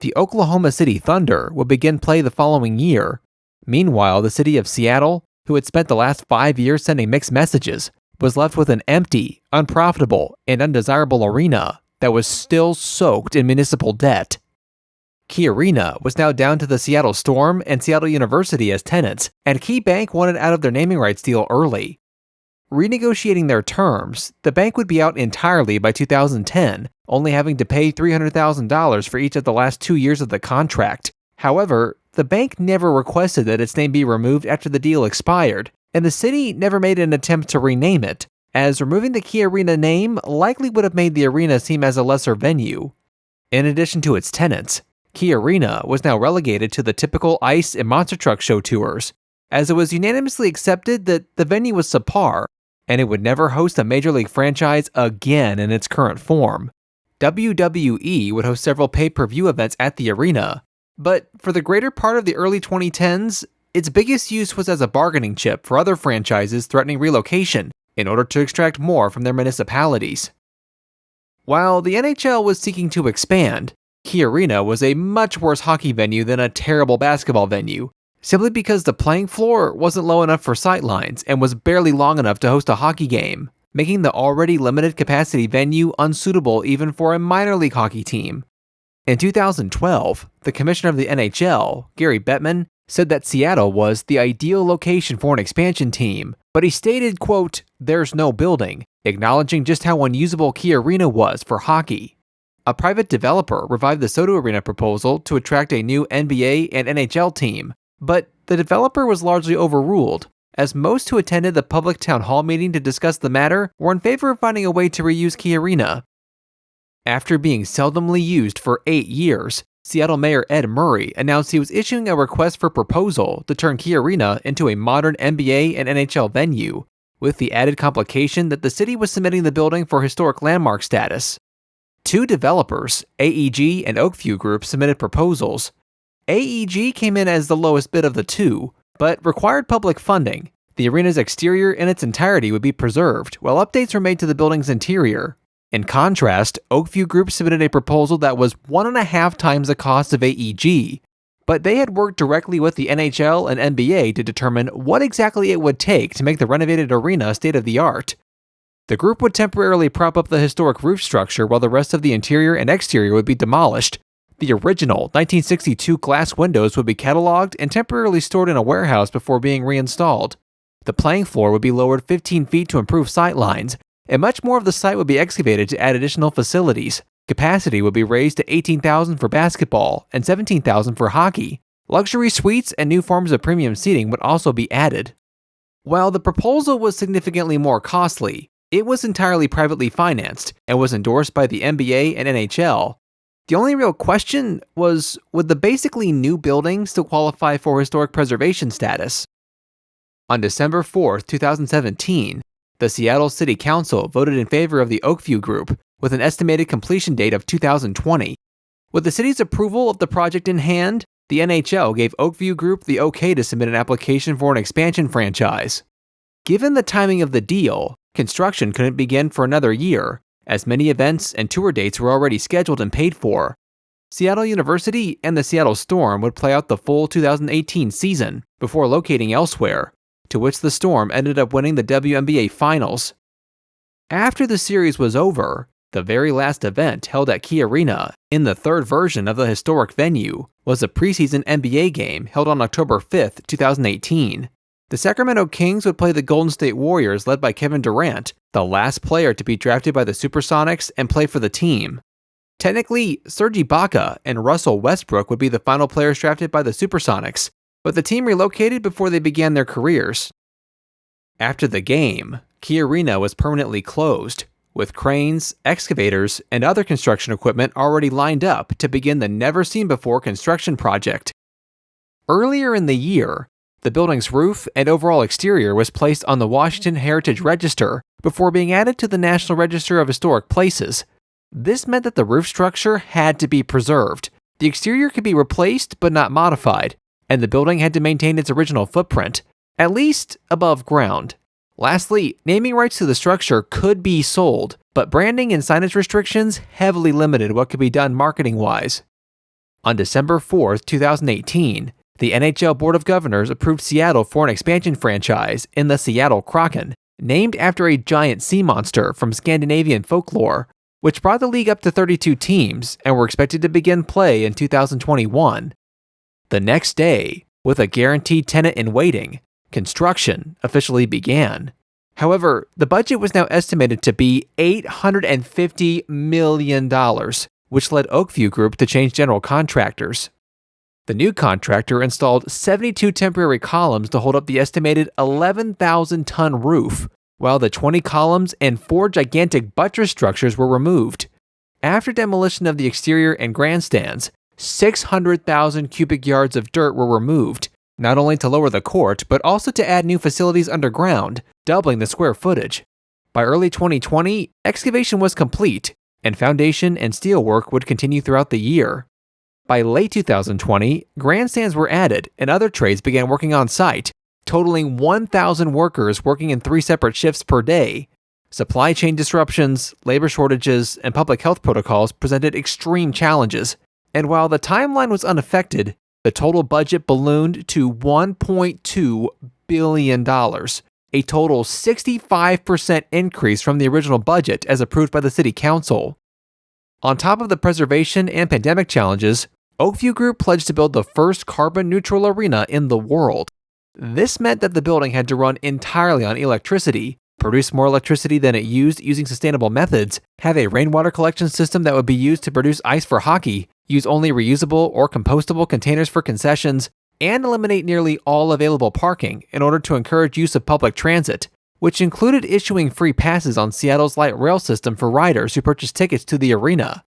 the Oklahoma City Thunder would begin play the following year. Meanwhile, the city of Seattle, who had spent the last 5 years sending mixed messages, was left with an empty, unprofitable, and undesirable arena that was still soaked in municipal debt. KeyArena was now down to the Seattle Storm and Seattle University as tenants, and KeyBank wanted out of their naming rights deal early. Renegotiating their terms, the bank would be out entirely by 2010, only having to pay $300,000 for each of the last 2 years of the contract. However, the bank never requested that its name be removed after the deal expired, and the city never made an attempt to rename it, as removing the KeyArena name likely would have made the arena seem as a lesser venue. In addition to its tenants, KeyArena was now relegated to the typical ice and monster truck show tours, as it was unanimously accepted that the venue was subpar, and it would never host a Major League franchise again in its current form. WWE would host several pay-per-view events at the arena, but for the greater part of the early 2010s, its biggest use was as a bargaining chip for other franchises threatening relocation in order to extract more from their municipalities. While the NHL was seeking to expand, KeyArena was a much worse hockey venue than a terrible basketball venue, simply because the playing floor wasn't low enough for sightlines and was barely long enough to host a hockey game, making the already limited capacity venue unsuitable even for a minor league hockey team. In 2012, the commissioner of the NHL, Gary Bettman, said that Seattle was the ideal location for an expansion team, but he stated, quote, "There's no building," acknowledging just how unusable KeyArena was for hockey. A private developer revived the Soto Arena proposal to attract a new NBA and NHL team, but the developer was largely overruled, as most who attended the public town hall meeting to discuss the matter were in favor of finding a way to reuse KeyArena. After being seldomly used for 8 years, Seattle Mayor Ed Murray announced he was issuing a request for proposal to turn KeyArena into a modern NBA and NHL venue, with the added complication that the city was submitting the building for historic landmark status. 2 developers, AEG and Oakview Group, submitted proposals. AEG came in as the lowest bid of the 2, but required public funding. The arena's exterior in its entirety would be preserved, while updates were made to the building's interior. In contrast, Oakview Group submitted a proposal that was 1.5 times the cost of AEG, but they had worked directly with the NHL and NBA to determine what exactly it would take to make the renovated arena state-of-the-art. The group would temporarily prop up the historic roof structure while the rest of the interior and exterior would be demolished. The original 1962 glass windows would be cataloged and temporarily stored in a warehouse before being reinstalled. The playing floor would be lowered 15 feet to improve sight lines, and much more of the site would be excavated to add additional facilities. Capacity would be raised to 18,000 for basketball and 17,000 for hockey. Luxury suites and new forms of premium seating would also be added. While the proposal was significantly more costly, it was entirely privately financed and was endorsed by the NBA and NHL. The only real question was, would the basically new building still qualify for historic preservation status? On December 4, 2017, the Seattle City Council voted in favor of the Oakview Group, with an estimated completion date of 2020. With the city's approval of the project in hand, the NHL gave Oakview Group the okay to submit an application for an expansion franchise. Given the timing of the deal, construction couldn't begin for another year, as many events and tour dates were already scheduled and paid for. Seattle University and the Seattle Storm would play out the full 2018 season before locating elsewhere, to which the Storm ended up winning the WNBA Finals. After the series was over, the very last event held at KeyArena, in the third version of the historic venue, was a preseason NBA game held on October 5, 2018. The Sacramento Kings would play the Golden State Warriors led by Kevin Durant, the last player to be drafted by the Supersonics and play for the team. Technically, Serge Ibaka and Russell Westbrook would be the final players drafted by the Supersonics, but the team relocated before they began their careers. After the game, KeyArena was permanently closed, with cranes, excavators, and other construction equipment already lined up to begin the never-seen-before construction project. Earlier in the year, the building's roof and overall exterior was placed on the Washington Heritage Register before being added to the National Register of Historic Places. This meant that the roof structure had to be preserved. The exterior could be replaced but not modified, and the building had to maintain its original footprint, at least above ground. Lastly, naming rights to the structure could be sold, but branding and signage restrictions heavily limited what could be done marketing-wise. On December 4, 2018, the NHL Board of Governors approved Seattle for an expansion franchise in the Seattle Kraken, named after a giant sea monster from Scandinavian folklore, which brought the league up to 32 teams and were expected to begin play in 2021. The next day, with a guaranteed tenant in waiting, construction officially began. However, the budget was now estimated to be $850 million, which led Oakview Group to change general contractors. The new contractor installed 72 temporary columns to hold up the estimated 11,000-ton roof, while the 20 columns and 4 gigantic buttress structures were removed. After demolition of the exterior and grandstands, 600,000 cubic yards of dirt were removed, not only to lower the court, but also to add new facilities underground, doubling the square footage. By early 2020, excavation was complete, and foundation and steel work would continue throughout the year. By late 2020, grandstands were added and other trades began working on site, totaling 1,000 workers working in 3 separate shifts per day. Supply chain disruptions, labor shortages, and public health protocols presented extreme challenges, and while the timeline was unaffected, the total budget ballooned to $1.2 billion, a total 65% increase from the original budget as approved by the City Council. On top of the preservation and pandemic challenges, Oakview Group pledged to build the first carbon-neutral arena in the world. This meant that the building had to run entirely on electricity, produce more electricity than it used using sustainable methods, have a rainwater collection system that would be used to produce ice for hockey, use only reusable or compostable containers for concessions, and eliminate nearly all available parking in order to encourage use of public transit, which included issuing free passes on Seattle's light rail system for riders who purchased tickets to the arena.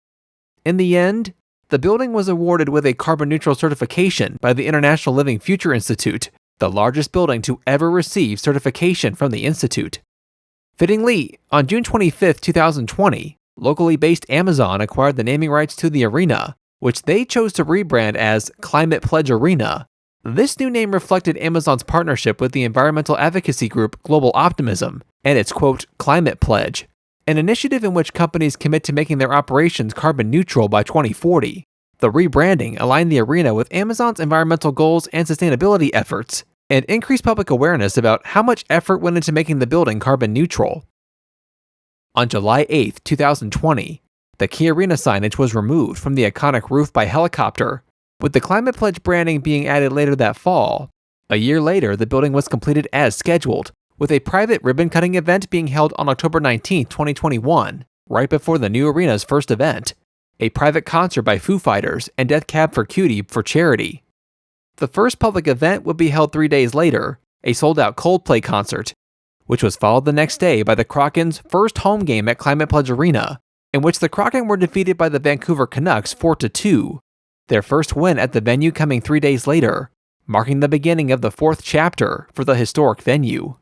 In the end, the building was awarded with a carbon-neutral certification by the International Living Future Institute, the largest building to ever receive certification from the institute. Fittingly, on June 25, 2020, locally based Amazon acquired the naming rights to the arena, which they chose to rebrand as Climate Pledge Arena. This new name reflected Amazon's partnership with the environmental advocacy group Global Optimism and its, quote, Climate Pledge, an initiative in which companies commit to making their operations carbon neutral by 2040. The rebranding aligned the arena with Amazon's environmental goals and sustainability efforts, and increased public awareness about how much effort went into making the building carbon neutral. On July 8, 2020, the KeyArena signage was removed from the iconic roof by helicopter, with the Climate Pledge branding being added later that fall. A year later, the building was completed as scheduled, with a private ribbon-cutting event being held on October 19, 2021, right before the new arena's first event, a private concert by Foo Fighters and Death Cab for Cutie for charity. The first public event would be held 3 days later, a sold-out Coldplay concert, which was followed the next day by the Kraken's first home game at Climate Pledge Arena, in which the Kraken were defeated by the Vancouver Canucks 4-2, their first win at the venue coming 3 days later, marking the beginning of the 4th chapter for the historic venue.